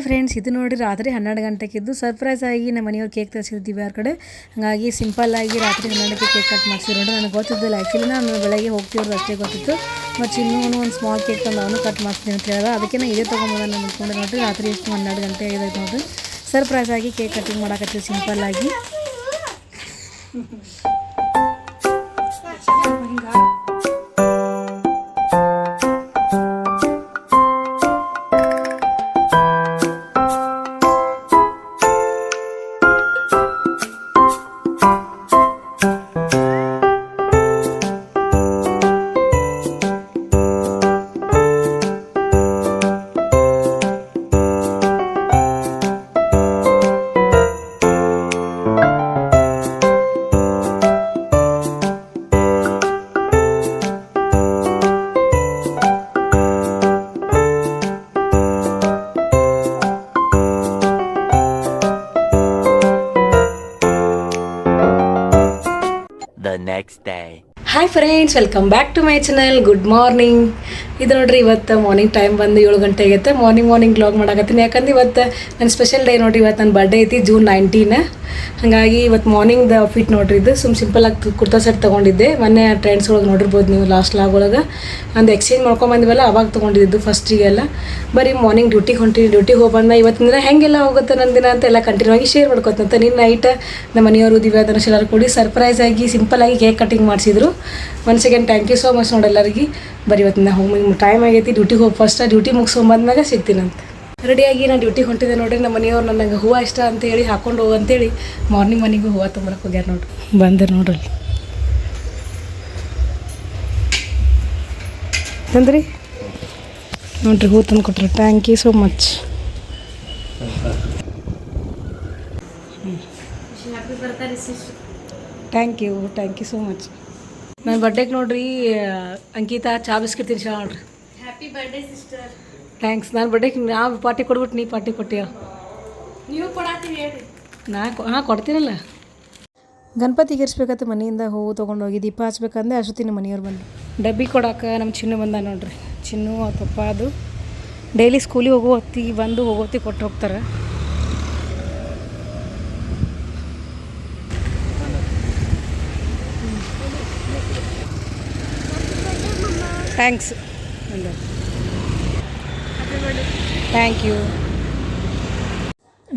Hi friends, ಇದು ನೋಡಿ ರಾತ್ರಿ 12 ಗಂಟೆಗಿದ್ದು ಸರ್ಪ್ರೈಸ್ ಆಗಿ ನಮ್ಮ ಮನೆಯವ್ರು ಕೇಕ್ ತರಿಸಿದ್ದೀವಿ ಯಾರ ಕಡೆ. ಹಾಗಾಗಿ ಸಿಂಪಲ್ ಆಗಿ ರಾತ್ರಿ 12ಕ್ಕೆ ಕೇಕ್ ಕಟ್ ಮಾಡಿಸಿ ನೋಡಿ. ನನಗೆ ಗೊತ್ತಿದ್ದಿಲ್ಲ, ಆ್ಯಕ್ಚುಲಿ ನಾನು ಬೆಳಗ್ಗೆ ಹೋಗ್ತಿರೋದು ಅಷ್ಟೇ ಗೊತ್ತಿತ್ತು. ಮತ್ತು ಇನ್ನೂ ಒಂದು ಸ್ಮಾಲ್ ಕೇಕ್ ತಂದು ಅವನು ಕಟ್ ಮಾಡಿಸ್ತೀನಿ ಅಂತ ಹೇಳಿದ. ಅದಕ್ಕೆ ನಾನು ಇದೇ ತೊಗೊಂಬೋದನ್ನು ಅಂದ್ಕೊಂಡೆ ನೋಡಿರಿ. ರಾತ್ರಿ ಎಷ್ಟು 12 ಗಂಟೆ ಆಗೈತೆ ನೋಡಿರಿ. ಸರ್ಪ್ರೈಸ್ ಆಗಿ ಕೇಕ್ ಕಟಿಂಗ್ ಮಾಡಕತ್ತೀವಿ ಸಿಂಪಲ್ ಆಗಿ. The next day. Hi friends, welcome back to my channel. Good morning. ಇದು ನೋಡ್ರಿ, ಇವತ್ತು ಮಾರ್ನಿಂಗ್ ಟೈಮ್ ಬಂದು 7 ಗಂಟೆ ಆಗೈತೆ. ಮಾರ್ನಿಂಗ್ ವ್ಲಾಗ್ ಮಾಡಕತ್ತೀನಿ. ಯಾಕಂದ್ರೆ ಇವತ್ತು ನನ್ನ ಸ್ಪೆಷಲ್ ಡೇ ನೋಡಿರಿ. ಇವತ್ತು ನನ್ನ ಬರ್ಡೇ ಐತಿ, ಜೂನ್ 19. ಹಾಗಾಗಿ ಇವತ್ತು ಮಾರ್ನಿಂಗ್ದು ಔಟ್ಫಿಟ್ ನೋಡ್ರಿ. ಇದು ಸಿಂಪಲಾಗಿ ಕುರ್ತಾ ಸೆಟ್ ತೊಗೊಂಡಿದ್ದೆ. ಮೊನ್ನೆ ಟ್ರೆಂಡ್ಸ್ ಒಳಗೆ ನೋಡಿರ್ಬೋದು ನೀವು, ಲಾಸ್ಟ್ ಲಾಗ್ ಒಳಗೆ ಒಂದು ಎಕ್ಸ್ಚೇಂಜ್ ಮಾಡ್ಕೊಂಬಂದಿವಲ್ಲ, ಅವಾಗ ತೊಗೊಂಡಿದ್ದು ಫಸ್ಟಿಗೆಲ್ಲ. ಬರೀ ಮಾರ್ನಿಂಗ್ ಡ್ಯೂಟಿಗೆ ಹೋಗಿ ಬಂದ. ಇವತ್ತಿನ ದಿನ ಹೆಂಗೆಲ್ಲ ಹೋಗುತ್ತೆ ನನ್ನ ದಿನ ಅಂತ ಎಲ್ಲ ಕಂಟಿನ್ಯೂ ಆಗಿ ಶೇರ್ ಮಾಡ್ಕೊತಂತ. ನಿನ್ನ ನೈಟ್ ನಮ್ಮ ಮನೆಯವರು ದಿವ್ಯಾ ಧನುಷ್ ಎಲ್ಲರೂ ಕೂಡಿ ಸರ್ಪ್ರೈಸ್ ಆಗಿ ಸಿಂಪಲಾಗಿ ಕೇಕ್ ಕಟಿಂಗ್ ಮಾಡಿಸಿದ್ರು. Once again thank you so much ನೋಡಿ ಎಲ್ಲರಿಗೆ. ಬರೀ ಇವತ್ತಿನ ಹೋಗಿ ಟೈಮ್ ಆಗೈತಿ, ಡ್ಯೂಟಿಗೆ ಹೋಗಿ ಫಸ್ಟ್ ಡ್ಯೂಟಿ ಮುಗಿಸ್ಕೊಂಬಂದ್ಮ್ಯಾಗ ಸಿಗ್ತೀನಂತ ರೆಡಿಯಾಗಿ ನಾನು ಡ್ಯೂಟಿಗೆ ಹೊಂಟಿದ್ದೆ ನೋಡಿರಿ. ನಮ್ಮ ಮನೆಯವ್ರು ನನಗೆ ಹೂವು ಇಷ್ಟ ಅಂತೇಳಿ ಹಾಕೊಂಡು ಹೋಗು ಅಂತೇಳಿ ಮಾರ್ನಿಂಗ್ ಹೂವು ತೊಗೊಳಕ್ಕೆ ಹೋಗ್ಯಾರ ನೋಡ್ರಿ. ಬಂದೆ ನೋಡ್ರಿ, ತಂದ್ರಿ ನೋಡ್ರಿ, ಹೂ ತಂದು ಕೊಟ್ರಿ. Thank you so much. Thank you so much. ನನ್ನ ಬರ್ಡೇಗೆ ನೋಡ್ರಿ ಅಂಕಿತಾ ಚಾ ಬಿಸ್ಕಿಟ್ ತಿನ್ಸ ನೋಡ್ರಿ. Happy birthday sister. ಥ್ಯಾಂಕ್ಸ್. ನಾನು ಬರ್ಡೇಗೆ ನಾವು ಪಾರ್ಟಿ ಕೊಡ್ಬಿಟ್ಟು ನೀ ಪಾರ್ಟಿ ಕೊಟ್ಟಿಯ. ನೀವು ಕೊಡಾತೀವಿ ಹೇಳ್ರಿ. ಹಾಂ ಕೊಡ್ತೀನಲ್ಲ. ಗಣಪತಿಗೆ ಇರಿಸ್ಬೇಕಂತ ಮನೆಯಿಂದ ಹೂವು ತೊಗೊಂಡೋಗಿ ದೀಪ ಹಚ್ಬೇಕಂದ್ರೆ ಅಷ್ಟೊತ್ತಿನ ಮನೆಯವ್ರು ಬಂದು ಡಬ್ಬಿ ಕೊಡೋಕೆ ನಮ್ಮ ಚಿನ್ನು ಬಂದ ನೋಡ್ರಿ. ಚಿನ್ನು ಪಪ್ಪ ಅದು ಡೈಲಿ ಸ್ಕೂಲಿಗೆ ಹೋಗೋ ಹೊತ್ತಿಗೆ ಬಂದು ಹೊತ್ತಿಗೆ ಕೊಟ್ಟು ಹೋಗ್ತಾರೆ. ಥ್ಯಾಂಕ್ಸ್. Thank you.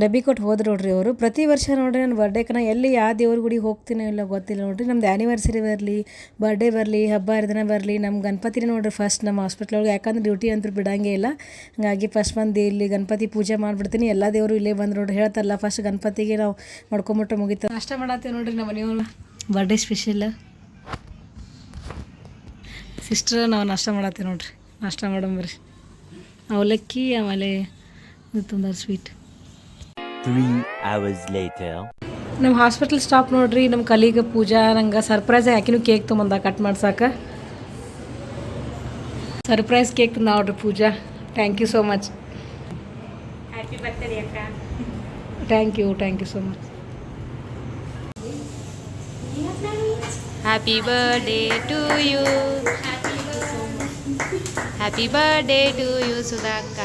ಡಬ್ಬಿ ಕೊಟ್ಟು ಹೋದ್ರು ನೋಡ್ರಿ ಅವರು. ಪ್ರತಿ ವರ್ಷ ನೋಡ್ರಿ ನನ್ನ ಬರ್ಡೇಗೆ ಎಲ್ಲಿ ಯಾವ ದೇವ್ರ ಗುಡಿಗೆ ಹೋಗ್ತೀನೋ ಇಲ್ಲ ಗೊತ್ತಿಲ್ಲ ನೋಡ್ರಿ. ನಮ್ದು ಆ್ಯನಿವರ್ಸರಿ ಬರಲಿ, ಬರ್ಡೇ ಬರಲಿ, ಹಬ್ಬ ಹರಿದಿನ ಬರಲಿ, ನಮ್ಮ ಗಣಪತಿನೇ ನೋಡ್ರಿ ಫಸ್ಟ್ ನಮ್ಮ ಹಾಸ್ಪಿಟ್ಲ್ ಒಳಗೆ. ಯಾಕಂದ್ರೆ ಡ್ಯೂಟಿ ಅಂತೂ ಬಿಡಂಗೇ ಇಲ್ಲ. ಹಾಗಾಗಿ ಫಸ್ಟ್ ಬಂದು ಇಲ್ಲಿ ಗಣಪತಿ ಪೂಜೆ ಮಾಡಿಬಿಡ್ತೀನಿ. ಎಲ್ಲ ದೇವರು ಇಲ್ಲೇ ಬಂದು ನೋಡ್ರಿ. ಹೇಳ್ತಾರಲ್ಲ ಫಸ್ಟ್ ಗಣಪತಿಗೆ ನಾವು ಮಾಡ್ಕೊಂಬಿಟ್ಟು ಮುಗಿತು. ನಾಷ್ಟ ಮಾಡತ್ತೀವಿ ನೋಡ್ರಿ ನಮ್ಮ ಮನೆಯವರು. ಬರ್ಡೇ ಸ್ಪೆಷಲ್ ಸಿಸ್ಟರ್ ನಾವು ನಾಷ್ಟ ಮಾಡತ್ತೀವಿ ನೋಡ್ರಿ. ನಾಷ್ಟ ಮಾಡಂಬ್ರಿ. ಅವಲಕ್ಕಿ ಆಮೇಲೆ ತುಂಬ ಸ್ವೀಟ್. 3 hours later. ನಮ್ಮ ಹಾಸ್ಪಿಟಲ್ ಸ್ಟಾಫ್ ನೋಡ್ರಿ, ನಮ್ಮ ಕಲೀಗ ಪೂಜಾ ನಂಗೆ ಸರ್ಪ್ರೈಸ್ ಆಕಿನೂ ಕೇಕ್ ತೊಗೊಂಬಂದ ಕಟ್ ಮಾಡ್ಸಕ್ಕೆ. ಸರ್ಪ್ರೈಸ್ ಕೇಕ್ ನೋಡ್ರಿ Pooja. Thank you so much. Happy birthday ಅಕ್ಕ. Thank you so much. Happy birthday to you. Happy birthday to you ಸುಧಾಕ್ಕ.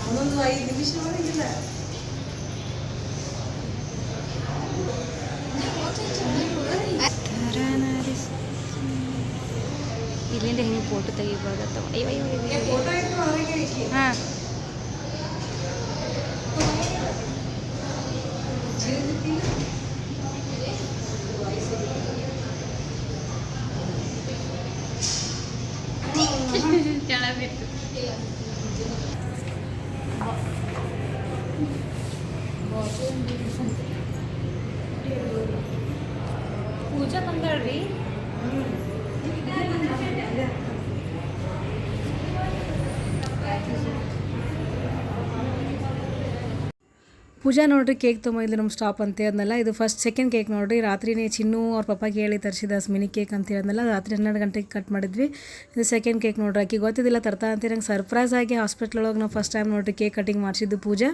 ಒಂದೊಂದು 5 ನಿಮಿಷ ಒಳಗಿಲ್ಲ. ಇಲ್ಲಿಂದ ಹಿಂಗೆ ಫೋಟೋ ತೆಗಿಬೋದತ್ತವ. ಹಾಂ, ಬಿತ್ತು. ಪೂಜಾ ಬಂದಾಳ್ರಿ. ಪೂಜಾ ನೋಡ್ರಿ ಕೇಕ್ ತೊಗೊಂಬಂದಿದ್ದು ನಮ್ಮ ಸ್ಟಾಪ್ ಅಂತ ಹೇಳಿದ್ನಲ್ಲ, ಇದು ಫಸ್ಟ್ ಸೆಕೆಂಡ್ ಕೇಕ್ ನೋಡ್ರಿ. ರಾತ್ರಿನೇ ಚಿನ್ನು ಅವ್ರ ಪಪ್ಪಾಗೆ ಹೇಳಿ ತರಿಸಿದ ಮಿನಿ ಕೇಕ್ ಅಂತ ಹೇಳಿದ್ನಲ್ಲ, ರಾತ್ರಿ 12 ಗಂಟೆಗೆ ಕಟ್ ಮಾಡಿದ್ವಿ. ಇದು ಸೆಕೆಂಡ್ ಕೇಕ್ ನೋಡ್ರಿ. ಆಕೆ ಗೊತ್ತಿದ್ದಿಲ್ಲ ತರ್ತಾ ಅಂತ ನಂಗೆ ಸರ್ಪ್ರೈಸ್ ಆಗಿ ಹಾಸ್ಪಿಟ್ಲ್ ಒಳಗೆ ನಾವು ಫಸ್ಟ್ ಟೈಮ್ ನೋಡ್ರಿ ಕೇಕ್ ಕಟಿಂಗ್ ಮಾಡಿಸಿದ್ದು Pooja.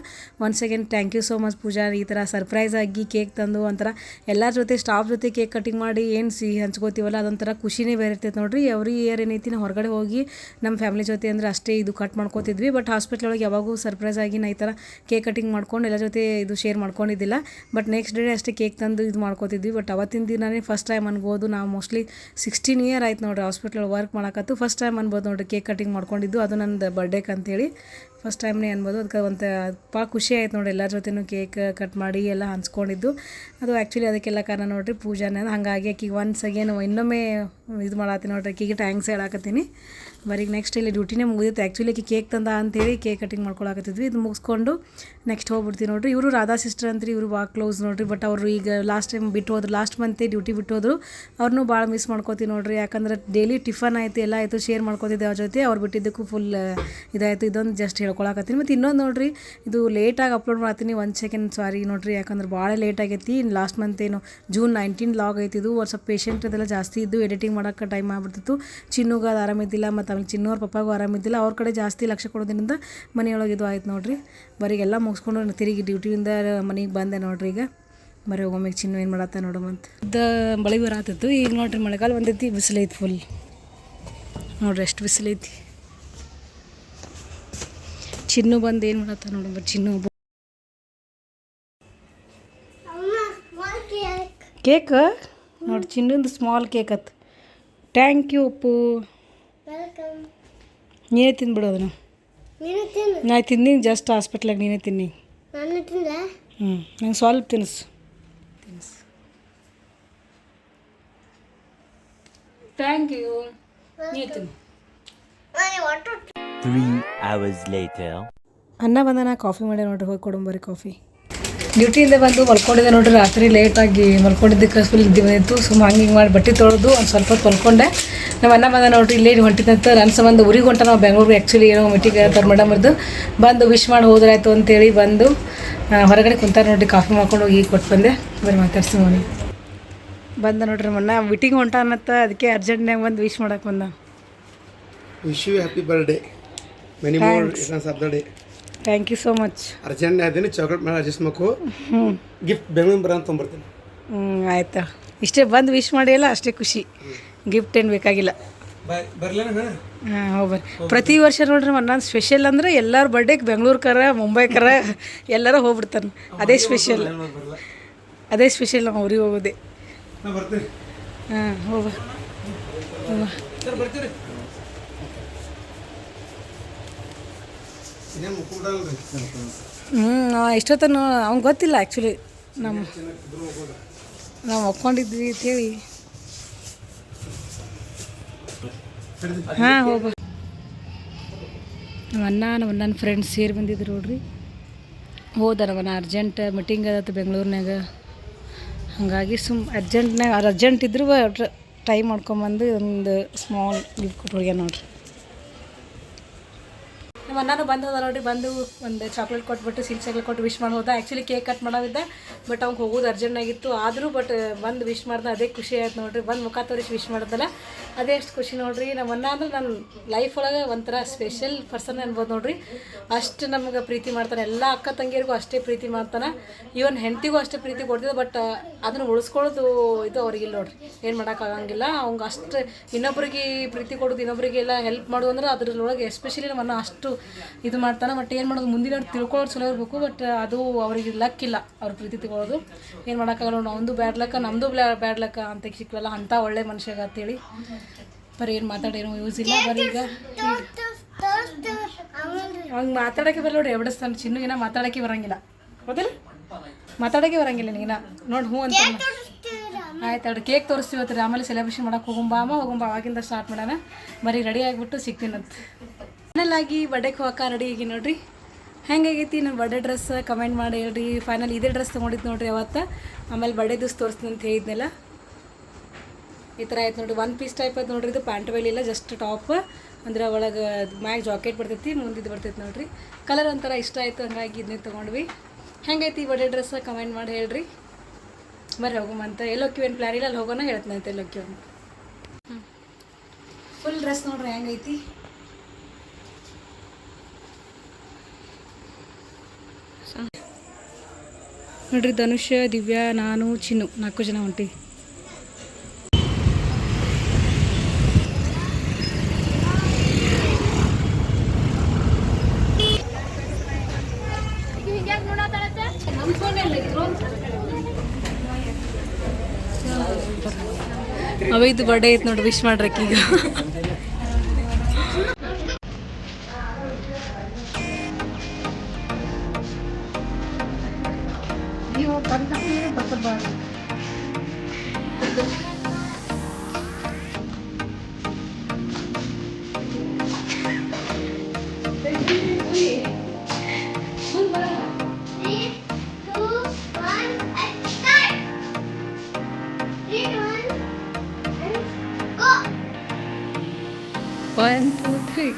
Once again thank you so much Pooja, ಈ ಥರ ಸರ್ಪ್ರೈಸ್ ಆಗಿ ಕೇಕ್ ತಂದು ಒಂಥರ ಎಲ್ಲರ ಜೊತೆ ಸ್ಟಾಫ್ ಜೊತೆ ಕೇಕ್ ಕಟಿಂಗ್ ಮಾಡಿ ಏನು ಸಿಹಿ ಹಂಚ್ಕೋತೀವಲ್ಲ ಅದೊಂಥರ ಖುಷಿನೇ ಬೇರೆ ಇರ್ತೈತೆ ನೋಡ್ರಿ. ಎವ್ರಿ ಇಯರ್ ಏನೈತಿ ನಾವು ಹೊರಗಡೆ ಹೋಗಿ ನಮ್ಮ ಫ್ಯಾಮಿಲಿ ಜೊತೆ ಅಂದರೆ ಅಷ್ಟೇ ಇದು ಕಟ್ ಮಾಡ್ಕೋತಿದ್ವಿ. ಬಟ್ ಹಾಸ್ಪಿಟ್ಲ್ ಒಳಗೆ ಯಾವಾಗೂ ಸರ್ಪ್ರೈಸ್ ಆಗಿ ನಾ ಈ ಥರ ಕೇಕ್ ಕಟಿಂಗ್ ಮಾಡ್ಕೊಂಡು ಎಲ್ಲ ಜೊತೆ ಇದು ಶೇರ್ ಮಾಡ್ಕೊಂಡಿದ್ದಿಲ್ಲ. ಬಟ್ ನೆಕ್ಸ್ಟ್ ಡೇ ಅಷ್ಟೇ ಕೇಕ್ ತಂದು ಇದು ಮಾಡ್ಕೋತಿದ್ವಿ. ಬಟ್ ಅವತ್ತಿನ ದಿನನೇ ಫಸ್ಟ್ ಟೈಮ್ ಅನ್ಬೋದು ನಾವು ಮೋಸ್ಟ್ಲಿ 16 ಇಯರ್ ಆಯ್ತು ನೋಡ್ರಿ ಹಾಸ್ಪಿಟ್ಲ್ ವರ್ಕ್ ಮಾಡಕತ್ತು. ಫಸ್ಟ್ ಟೈಮ್ ಅನ್ಬೋದು ನೋಡ್ರಿ ಕೇಕ್ ಕಟಿಂಗ್ ಮಾಡ್ಕೊಂಡಿದ್ದು, ಅದು ನಂದು ಬರ್ಡೇಗೆ ಅಂತೇಳಿ ಫಸ್ಟ್ ಟೈಮ್ನೇ ಅನ್ಬೋದು. ಅದಕ್ಕೆ ಒಂದು ಭಾಳ ಖುಷಿ ಆಯ್ತು ನೋಡಿ ಎಲ್ಲರ ಜೊತೆನೂ ಕೇಕ್ ಕಟ್ ಮಾಡಿ ಎಲ್ಲ ಹಂಚ್ಕೊಂಡಿದ್ದು. ಅದು ಆ್ಯಕ್ಚುಲಿ ಅದಕ್ಕೆಲ್ಲ ಕಾರಣ ನೋಡ್ರಿ ಪೂಜಾನೇ. ಹಾಗಾಗಿ ಆಕಿಗೆ ಒನ್ಸ್ ಅಗೇನ್ ಇನ್ನೊಮ್ಮೆ ಇದು ಮಾಡತ್ತೀನಿ ನೋಡ್ರಿ, ಆಕಿಗೆ ಥ್ಯಾಂಕ್ಸ್ ಹೇಳಾಕತ್ತೀನಿ. ಬರೀಗ ನೆಕ್ಸ್ಟ್ ಇಲ್ಲಿ ಡ್ಯೂಟಿನೇ ಮುಗಿದಿತ್ತು. ಆ್ಯಕ್ಚುಲಿ ಆಕಿ ಕೇಕ್ ತಂದ ಅಂತೇಳಿ ಕೇಕ್ ಕಟಿಂಗ್ ಮಾಡ್ಕೊಳಕತ್ತಿದ್ವಿ. ಇದು ಮುಗಿಸ್ಕೊಂಡು ನೆಕ್ಸ್ಟ್ ಹೋಗ್ಬಿಡ್ತೀವಿ ನೋಡ್ರಿ. ಇವರು ರಾಧಾ ಸಿಸ್ಟರ್ ಅಂತ್ರಿ, ಇವರು ಭಾಳ ಕ್ಲೋಸ್ ನೋಡ್ರಿ. ಬಟ್ ಅವರು ಈಗ ಲಾಸ್ಟ್ ಟೈಮ್ ಬಿಟ್ಟು ಹೋದ್ರು, ಲಾಸ್ಟ್ ಮಂತೇ ಡ್ಯೂಟಿ ಬಿಟ್ಟು ಹೋದ್ರು. ಅವ್ರನ್ನೂ ಭಾಳ ಮಿಸ್ ಮಾಡ್ಕೋತೀವಿ ನೋಡ್ರಿ. ಯಾಕಂದ್ರೆ ಡೈಲಿ ಟಿಫನ್ ಆಯಿತು ಎಲ್ಲ ಆಯಿತು ಶೇರ್ ಮಾಡ್ಕೋತಿದ್ದೆ ಅವ್ರ ಜೊತೆ. ಅವ್ರು ಬಿಟ್ಟಿದ್ದಕ್ಕೂ ಫುಲ್ ಇದಾಯಿತು. ಇದೊಂದು ಜಸ್ಟ್ ಹೇಳ್ಕೊಳಕತ್ತೀನಿ. ಮತ್ತು ಇನ್ನೊಂದು ನೋಡ್ರಿ, ಇದು ಲೇಟಾಗಿ ಅಪ್ಲೋಡ್ ಮಾಡ್ತೀನಿ, 1 ಸೆಕೆಂಡ್ ಸಾರಿ ನೋಡ್ರಿ. ಯಾಕಂದ್ರೆ ಭಾಳ ಲೇಟ್ ಆಗೈತಿ. ಲಾಸ್ಟ್ ಮಂತ್ ಏನು June 19 ಲಾಗ್ ಐತಿ. ಇದು ಒಂದು ಸ್ವಲ್ಪ ಪೇಷಂಟ್ ಅದೆಲ್ಲ ಜಾಸ್ತಿ ಇದ್ದು ಎಡಿಟಿಂಗ್ ಮಾಡೋಕ್ಕೆ ಟೈಮ್ ಆಗ್ಬಿಡ್ತಿತ್ತು. ಚಿನ್ನುಗೆ ಅದು ಆರಾಮಿದ್ದಿಲ್ಲ, ಮತ್ತು ಆಮೇಲೆ ಚಿನ್ನೋರ ಪಪ್ಪಾಗೂ ಆರಾಮಿದ್ದಿಲ್ಲ. ಅವ್ರ ಕಡೆ ಜಾಸ್ತಿ ಲಕ್ಷ್ಯ ಕೊಡೋದ್ರಿಂದ ಮನೆಯೊಳಗೆ ಇದು ಆಯ್ತು ನೋಡ್ರಿ. ಬರೀಗೆಲ್ಲ ಮುಗಿಸ್ಕೊಂಡು ತಿರುಗಿ ಡ್ಯೂಟಿಯಿಂದ ಮನೆಗೆ ಬಂದೆ ನೋಡ್ರಿ. ಈಗ ಬರೀ ಒಮ್ಮೆ ಚಿನ್ನು ಏನು ಮಾಡತ್ತ ನೋಡೋಮಂತ ಬಳಿ ಬರತ್ತಿತ್ತು. ಈಗ ನೋಡ್ರಿ ಮಳೆಗಾಲ ಬಂದೈತಿ, ಬಿಸಿಲೈತಿ ಫುಲ್ ನೋಡ್ರಿ, ಎಷ್ಟು ಬಿಸಿಲೈತಿ. ಚಿನ್ನು ಬಂದು ಏನು ಮಾಡತ್ತ ನೋಡಮ್ಮ. ಚಿನ್ನು ಕೇಕ್ ನೋಡಿ, ಚಿನ್ನೊಂದು ಸ್ಮಾಲ್ ಕೇಕ್ ಅತ್ತು. Thank you Appu. ನೀನೇ ತಿಂದ್ಬಿಡು ಅದನ್ನು. ನಾ ತಿಂದೀನಿ ಜಸ್ಟ್ ಹಾಸ್ಪಿಟ್ಲಾಗ, ನೀನೇ ತಿನ್ನಿ. ನಂಗೆ ಸ್ವಲ್ಪ ತಿನ್ನಿಸು. Thank you. ನೀನು ತಿನ್ನು. 3 hours later. ಅನ್ನ ಬಂದ ನಾ ಕಾಫಿ ಮಾಡಿ ನೋಡ್ರಿ, ಹೋಗಿ ಕೊಡಂಬರಿ ಕಾಫಿ. ಡ್ಯೂಟಿಯಿಂದ ಬಂದು ಮಲ್ಕೊಂಡಿದ್ದೆ ನೋಡ್ರಿ. ರಾತ್ರಿ ಲೇಟಾಗಿ ಮಲ್ಕೊಂಡಿದ್ದಕ್ಕೆ ಫುಲ್ ಇದ್ದು ಬಂದಿತ್ತು. ಹಿಂಗೆ ಮಾಡಿ ಬಟ್ಟೆ ತೊಳೆದು ಒಂದು ಸ್ವಲ್ಪ ಹೊತ್ತು ಮಲ್ಕೊಂಡೆ. ನಮ್ಮ ಅನ್ನ ಬಂದ ನೋಡ್ರಿ, ಇಲ್ಲೇ ಹೊಂಟಿದಂತ ನನ್ನ ಸಂಬಂಧ ಊರಿಗೆ ಹೊಂಟ. ನಾವು ಬೆಂಗಳೂರಿಗೆ ಆ್ಯಕ್ಚುಲಿ ಏನೋ ಮೀಟಿಂಗ್ ಹೇಳ್ತಾರೆ ಮೇಡಮ್ ಅವ್ರದ್ದು. ಬಂದು ವಿಶ್ ಮಾಡಿ ಹೋದ್ರಾಯ್ತು ಅಂತೇಳಿ ಬಂದು ಹೊರಗಡೆ ಕುಂತಾರೆ ನೋಡ್ರಿ. ಕಾಫಿ ಮಾಡ್ಕೊಂಡು ಹೋಗಿ ಕೊಟ್ಟು ಬಂದೆ. ಬರೀ ಮಾತಾಡ್ಸಿ ಮನೆ ಬಂದ ನೋಡ್ರಿ. ನಮ್ಮ ಅಣ್ಣ ಮೀಟಿಂಗ್ ಹೊಂಟ ಅನ್ನತ್ತ, ಅದಕ್ಕೆ ಅರ್ಜೆಂಟ್ನಾಗ ಬಂದು ವಿಶ್ ಮಾಡಕ್ಕೆ ಬಂದ. Wish you happy birthday, many more returns of the day. Thank you so much. Urgent ಅದೀನಿ, ಚಾಕ್ಲೇಟ್ ಮೇಲೆ ಅಡ್ಜಸ್ಟ್ ಮಾಡ್ಕೋ. ಗಿಫ್ಟ್ ಬೆಂಗಳೂರು ಬರ ಅಂತ ತೊಗೊಂಬರ್ತೀನಿ. ಆಯ್ತಾ, ಇಷ್ಟೇ ಬಂದು ವಿಶ್ ಮಾಡಿಲ್ಲ ಅಷ್ಟೇ ಖುಷಿ. ಗಿಫ್ಟ್ ಏನು ಬೇಕಾಗಿಲ್ಲ. ಬರ್ಲೇನ? ಹಾಂ ಹೋಗ್ಬರ್ರಿ. ಪ್ರತಿ ವರ್ಷ ನೋಡ್ರಿ ನನ್ನ ಸ್ಪೆಷಲ್ ಅಂದ್ರೆ ಎಲ್ಲರ ಬರ್ಡೇಗೆ ಬೆಂಗಳೂರು ಮುಂಬೈ ಎಲ್ಲರೂ ಹೋಗ್ಬಿಡ್ತಾನೆ. ಅದೇ ಸ್ಪೆಷಲ್, ಅದೇ ಸ್ಪೆಷಲ್. ನಾವು ಊರಿಗೆ ಹೋಗೋದೆ. ಬರ್ತೀನಿ. ಹಾಂ ಹೋಗ. ಬರ್ತೀರಿ. ಎಷ್ಟೊತ್ತನ ಅವ್ನು ಗೊತ್ತಿಲ್ಲ ಆ್ಯಕ್ಚುಲಿ. ನಾವು ಒಪ್ಕೊಂಡಿದ್ವಿ ಅಂತೇಳಿ. ಹಾಂ ಹೋಗ. ನಮ್ಮ ಫ್ರೆಂಡ್ಸ್ ಸೇರಿ ಬಂದಿದ್ರು ನೋಡ್ರಿ. ಹೋದ ನಮ್ಮನ್ನ ಅರ್ಜೆಂಟ್ ಮೀಟಿಂಗ್ ಅದತ್ತು ಬೆಂಗಳೂರಿನಾಗ. ಹಾಗಾಗಿ ಅರ್ಜೆಂಟ್ ಇದ್ರು ಟೈಮ್ ಮಾಡ್ಕೊಂಬಂದು ಒಂದು ಸ್ಮಾಲ್ ಗಿಫ್ಟ್ ಕೊಟ್ಟು ಹೋಗ್ಯ ನೋಡ್ರಿ. ನಮ್ಮ ಅಣ್ಣನೂ ಬಂದದ ನೋಡ್ರಿ. ಬಂದು ಒಂದು ಚಾಕ್ಲೇಟ್ ಕೊಟ್ಬಿಟ್ಟು ಸಿಲ್ಕ್ ಚಾಕ್ಲೇಟ್ ಕೊಟ್ಟು ವಿಶ್ ಮಾಡಿ ಹೋದ. ಆ್ಯಕ್ಚುಲಿ ಕೇಕ್ ಕಟ್ ಮಾಡೋದಿದ್ದ, ಬಟ್ ಅವ್ಗೆ ಹೋಗೋದು ಅರ್ಜೆಂಟಾಗಿತ್ತು. ಆದರೂ ಬಟ್ ಬಂದು ವಿಶ್ ಮಾಡ್ದೆ, ಅದೇ ಖುಷಿ ಆಯ್ತು ನೋಡ್ರಿ. ಬಂದು ಮುಖ ತೋರಿಸಿ ವಿಶ್ ಮಾಡೋದಲ್ಲ, ಅದೇ ಎಷ್ಟು ಖುಷಿ ನೋಡ್ರಿ. ನಮ್ಮ ಅಣ್ಣ ಅಂದ್ರೆ ನನ್ನ ಲೈಫ್ ಒಳಗೆ ಒಂಥರ ಸ್ಪೆಷಲ್ ಪರ್ಸನ್ ಅನ್ಬೋದು ನೋಡ್ರಿ. ಅಷ್ಟು ನಮ್ಗೆ ಪ್ರೀತಿ ಮಾಡ್ತಾನೆ. ಎಲ್ಲ ಅಕ್ಕ ತಂಗಿಯರಿಗೂ ಅಷ್ಟೇ ಪ್ರೀತಿ ಮಾಡ್ತಾನೆ. ಈವನ್ ಹೆಂಡತಿಗೂ ಅಷ್ಟೇ ಪ್ರೀತಿ ಕೊಡ್ತಿದ್ದೆ. ಬಟ್ ಅದನ್ನು ಉಳಿಸ್ಕೊಳ್ಳೋದು ಇದು ಅವ್ರಿಗಿಲ್ಲ ನೋಡ್ರಿ. ಏನು ಮಾಡೋಕ್ಕಾಗಂಗಿಲ್ಲ. ಅವ್ಗೆ ಅಷ್ಟು ಇನ್ನೊಬ್ರಿಗೆ ಪ್ರೀತಿ ಕೊಡೋದು, ಇನ್ನೊಬ್ರಿಗೆಲ್ಲ ಹೆಲ್ಪ್ ಮಾಡೋದು ಅಂದ್ರೆ ಅದ್ರೊಳಗೆ ಎಸ್ಪೆಷಲಿ ನಮ್ಮ ಅಣ್ಣ ಅಷ್ಟು ಇದು ಮಾಡ್ತಾನೆ. ಬಟ್ ಏನು ಮಾಡೋದು, ಮುಂದಿನ ತಿಳ್ಕೊಳ್ಳೋದು ಚಲೋ ಇರಬೇಕು. ಬಟ್ ಅದು ಅವ್ರಿಗೆ ಲಕ್ಕಿಲ್ಲ, ಅವ್ರ ಪ್ರೀತಿ ತಗೊಳ್ಳೋದು. ಏನು ಮಾಡೋಕ್ಕಾಗಲ್ಲ. ನಮ್ಮದು ಬ್ಯಾಡ್ ಲಕ್ಕ, ನಮ್ಮದು ಬ್ಯಾಡ್ ಲಕ್ಕ ಅಂತ ಸಿಕ್ಕಲ್ಲ ಅಂಥ ಒಳ್ಳೆ ಮನುಷ್ಯಗ ಅಂತೇಳಿ. ಬರೀ ಏನು ಮಾತಾಡೇನೋ ಯೂಸ್ ಇಲ್ಲ. ಬರೀ ಈಗ ಹಂಗೆ ಮಾತಾಡೋಕ್ಕೆ ಬರಲ್ಲ ನೋಡ್ರಿ. ಎವಡಿಸ್ತಾನೆ ಚಿನ್ನುಗಿನ ಮಾತಾಡೋಕ್ಕೆ ಬರೋಂಗಿಲ್ಲ. ಹೌದಲ್ಲ, ಮಾತಾಡೋಕ್ಕೆ ಬರೋಂಗಿಲ್ಲ ನಿನಗಿನ. ನೋಡಿ ಹ್ಞೂ ಅಂತ. ಆಯ್ತು ಅವ್ರು ಕೇಕ್ ತೋರಿಸ್ತೀವಿ ಇವತ್ತು. ಆಮೇಲೆ ಸೆಲೆಬ್ರೇಷನ್ ಮಾಡೋಕೆ ಹೋಗುಂಬ ಅವಾಗಿಂದ ಸ್ಟಾರ್ಟ್ ಮಾಡೋಣ. ಬರೀ ರೆಡಿ ಆಗಿಬಿಟ್ಟು ಸಿಗ್ತೀನಂತ. ಫೈನಲಾಗಿ ಬರ್ಡೇಗೆ ಹೋಗಕ್ಕೆ ರೆಡಿ ಆಗಿ ನೋಡ್ರಿ. ಹೆಂಗಾಗೈತಿ ನನ್ನ ಬರ್ಡೇ ಡ್ರೆಸ್ ಕಮೆಂಟ್ ಮಾಡಿ ಹೇಳ್ರಿ. ಫೈನಲ್ ಇದೇ ಡ್ರೆಸ್ ತೊಗೊಂಡಿದ್ದು ನೋಡ್ರಿ ಅವತ್ತು. ಆಮೇಲೆ ಬರ್ಡೇ ದಿವಸ ತೋರಿಸ್ತೀನಿ ಅಂತ ಹೇಳಿದ್ನಲ್ಲ, ಈ ಥರ ಆಯ್ತು ನೋಡಿರಿ. 1 ಪೀಸ್ ಟೈಪ್ ಅದು ನೋಡ್ರಿ. ಇದು ಪ್ಯಾಂಟ್ ವೇಲಿಲ್ಲ, ಜಸ್ಟ್ ಟಾಪ್. ಅಂದ್ರೆ ಒಳಗೆ ಮ್ಯಾಗ್ ಜಾಕೆಟ್ ಬರ್ತೈತಿ, ಮುಂದಿದ್ದು ಬರ್ತೈತಿ ನೋಡ್ರಿ. ಕಲರ್ ಒಂಥರ ಇಷ್ಟ ಆಯಿತು, ಹಂಗಾಗಿ ಇದನ್ನೇ ತೊಗೊಂಡ್ವಿ. ಹೆಂಗೈತಿ ಬರ್ಡೇ ಡ್ರೆಸ್ ಕಮೆಂಟ್ ಮಾಡಿ ಹೇಳ್ರಿ. ಬರ್ರಿ ಹೋಗೋಮಂತ. ಎಲ್ಲಿ ಹೋಗ್ತೀವೇನು ಪ್ಲ್ಯಾನ್ ಇಲ್ಲ, ಅಲ್ಲಿ ಹೋಗೋಣ ಹೇಳ್ತಂತೆ ಎಲ್ಲಿ ಹೋಗ್ತೀವಿ. ಫುಲ್ ಡ್ರೆಸ್ ನೋಡ್ರಿ ಹೆಂಗೈತಿ. ನೋಡ್ರಿ ಧನುಷ್, ದಿವ್ಯಾ, ನಾನು, ಚಿನ್ನು 4 ಜನ ಹೊಂಟಿವಿ. ಅವಿದು ಬರ್ಡೇ ಐತೆ ನೋಡಿ, ವಿಶ್ ಮಾಡ್ರಕ್ಕೆ ಈಗ. One, two, three.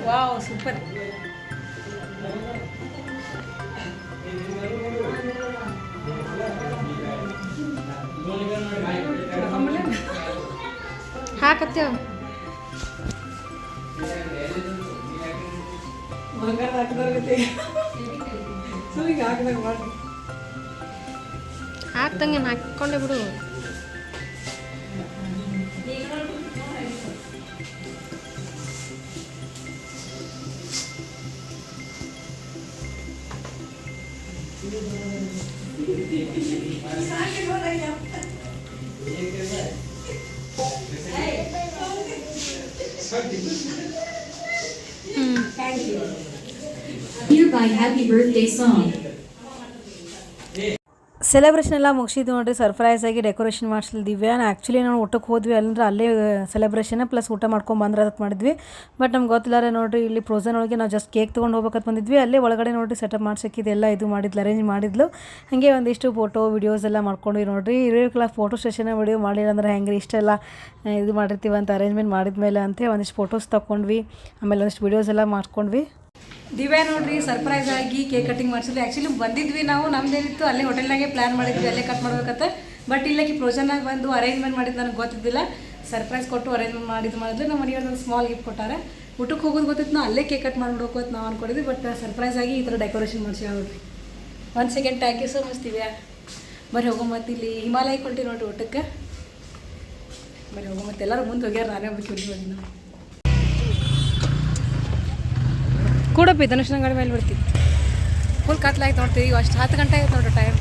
Wow, super. ಹಾಕತ್ತೇವ ಬಂಗಾರ ಹಾಕಿದ್ರೆ ಈಗ ಹಾಕಿದಾಗ ಮಾಡಿ ಹಾಕ್ದಂಗೆ ಹಾಕೊಂಡೆ ಬಿಡು. Hereby happy birthday song. Celebration ಎಲ್ಲ ಮುಗಿಸಿದ್ದು ನೋಡಿರಿ. ಸರ್ಪ್ರೈಸ್ ಆಗಿ ಡೆಕೋರೇಷನ್ ಮಾಡಿಸಿಲ್ಲ ದಿವ್ಯಾನ. ಆ್ಯಕ್ಚುಲಿ ನಾವು ಊಟಕ್ಕೆ ಹೋದ್ವಿ, ಅಲ್ಲಿಂದ್ರೆ ಅಲ್ಲೇ ಸೆಲೆಬ್ರೇಷನ್ ಪ್ಲಸ್ ಊಟ ಮಾಡ್ಕೊಂಡು ಬಂದ್ರೆ ಅಂತ ಮಾಡಿದ್ವಿ. ಬಟ್ ನಮ್ಗೆ ಗೊತ್ತಿಲ್ಲಾರೆ ನೋಡಿರಿ, ಇಲ್ಲಿ ಪ್ರೋಸನ್ ಒಳಗೆ ನಾವು ಜಸ್ಟ್ ಕೇಕ್ ತೊಗೊಂಡು ಹೋಗ್ಬೇಕಂತ ಬಂದಿದ್ವಿ. ಅಲ್ಲೇ ಒಳಗಡೆ ನೋಡಿರಿ ಸೆಟಪ್ ಮಾಡ್ಸೋಕ್ಕಿದೆಲ್ಲ ಇದು ಮಾಡಿದ್ಲು, ಅರೇಂಜ್ ಮಾಡಿದ್ಲು. ಹಾಗೆ ಒಂದಿಷ್ಟು ಫೋಟೋ ವಿಡಿಯೋಸ್ ಎಲ್ಲ ಮಾಡ್ಕೊಂಡ್ವಿ ನೋಡಿರಿ. ಇರೋಕ್ಕೆಲ್ಲ ಫೋಟೋ ಸೆಷನ್ ವಿಡಿಯೋ ಮಾಡಿಲ್ಲ ಅಂದ್ರೆ ಹೆಂಗೆ ರೀ, ಇಷ್ಟೆಲ್ಲ ಇದು ಮಾಡಿರ್ತೀವಿ ಅಂತ ಅರೇಂಜ್ಮೆಂಟ್ ಮಾಡಿದ್ಮೇಲೆ ಅಂತ ಒಂದಿಷ್ಟು ಫೋಟೋಸ್ ತೊಗೊಂಡ್ವಿ. ಆಮೇಲೆ ಒಂದಿಷ್ಟು ವಿಡಿಯೋಸ್ ಎಲ್ಲ ಮಾಡ್ಕೊಂಡ್ವಿ. ದಿವ್ಯಾ ನೋಡ್ರಿ ಸರ್ಪ್ರೈಸ್ ಆಗಿ ಕೇಕ್ ಕಟಿಂಗ್ ಮಾಡಿಸಿದ್ವಿ. ಆ್ಯಕ್ಚುಲಿ ಬಂದಿದ್ವಿ ನಾವು, ನಮ್ದೇನಿತ್ತು ಅಲ್ಲೇ ಹೋಟೆಲ್ನಾಗೆ ಪ್ಲ್ಯಾನ್ ಮಾಡಿದ್ವಿ, ಅಲ್ಲೇ ಕಟ್ ಮಾಡ್ಬೇಕಂತ. ಬಟ್ ಇಲ್ಲಕ್ಕೆ ಪ್ರೋಜನ್ನಾಗಿ ಬಂದು ಅರೇಂಜ್ಮೆಂಟ್ ಮಾಡಿದ್ದು ನನಗೆ ಗೊತ್ತಿದ್ದಿಲ್ಲ. ಸರ್ಪ್ರೈಸ್ ಕೊಟ್ಟು ಅರೇಂಜ್ ಮಾಡಿದ್ರೆ ನಮ್ಮ ಮನೆಯವ್ರು ಒಂದು ಸ್ಮಾಲ್ ಗಿಫ್ಟ್ ಕೊಟ್ಟಾರೆ. ಊಟಕ್ಕೆ ಹೋಗೋದು ಗೊತ್ತಿತ್ತು, ನಾವು ಅಲ್ಲೇ ಕೇಕ್ ಕಟ್ ಮಾಡಿಬಿಡೋಕು ಅಂತ ನಾವು ಅಂದ್ಕೊಂಡಿದ್ವಿ. ಬಟ್ ಸರ್ಪ್ರೈಸ್ ಆಗಿ ಈ ಥರ ಡೆಕೋರೇಷನ್ ಮಾಡಿಸಿ ನೋಡ್ರಿ. ಒಂದು second, thank you so much Divya. ಬರ್ರಿ ಹೋಗೋ ಮತ್ತು ಇಲ್ಲಿ ಹಿಮಾಲಯಕ್ಕೆ ಹೊಂಟಿ ನೋಡ್ರಿ ಊಟಕ್ಕೆ. ಬರ್ರಿ ಹೋಗೋ ಮತ್ತು ಎಲ್ಲರೂ ಮುಂದೆ ಹೋಗ್ಯಾರ, ನಾನೇ ಒಬ್ಬಕ್ಕೆ ಹೋಗಿ ನಾವು ಕೂಡಪ್ಪಿ ಧನುಷ್ನ ಗಾಡಿ ಮೇಲೆ ಬರ್ತೀವಿ. ಫುಲ್ ಕತ್ಲಾಯ್ತು ನೋಡ್ತೀವಿ. ಈಗ ಅಷ್ಟು 10 ಗಂಟೆ ಆಯ್ತು ನೋಡ್ರಿ ಟೈಮ್.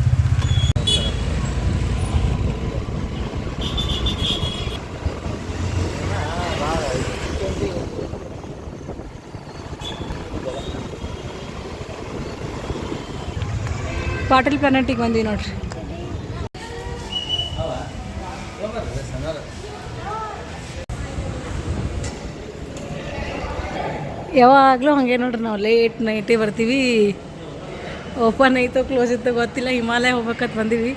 ಪಾಟೀಲ್ ಪ್ಲಾನೆಟಿಗೆ ಬಂದ್ವಿ ನೋಡ್ರಿ. ಯಾವಾಗಲೂ ಹಾಗೆ ನೋಡ್ರಿ, ನಾವು ಲೇಟ್ ನೈಟೇ ಬರ್ತೀವಿ. ಓಪನ್ ಐತೋ ಕ್ಲೋಸ್ ಇತ್ತೋ ಗೊತ್ತಿಲ್ಲ. ಹಿಮಾಲಯ ಹೋಗ್ಬೇಕಂತ ಬಂದೀವಿ.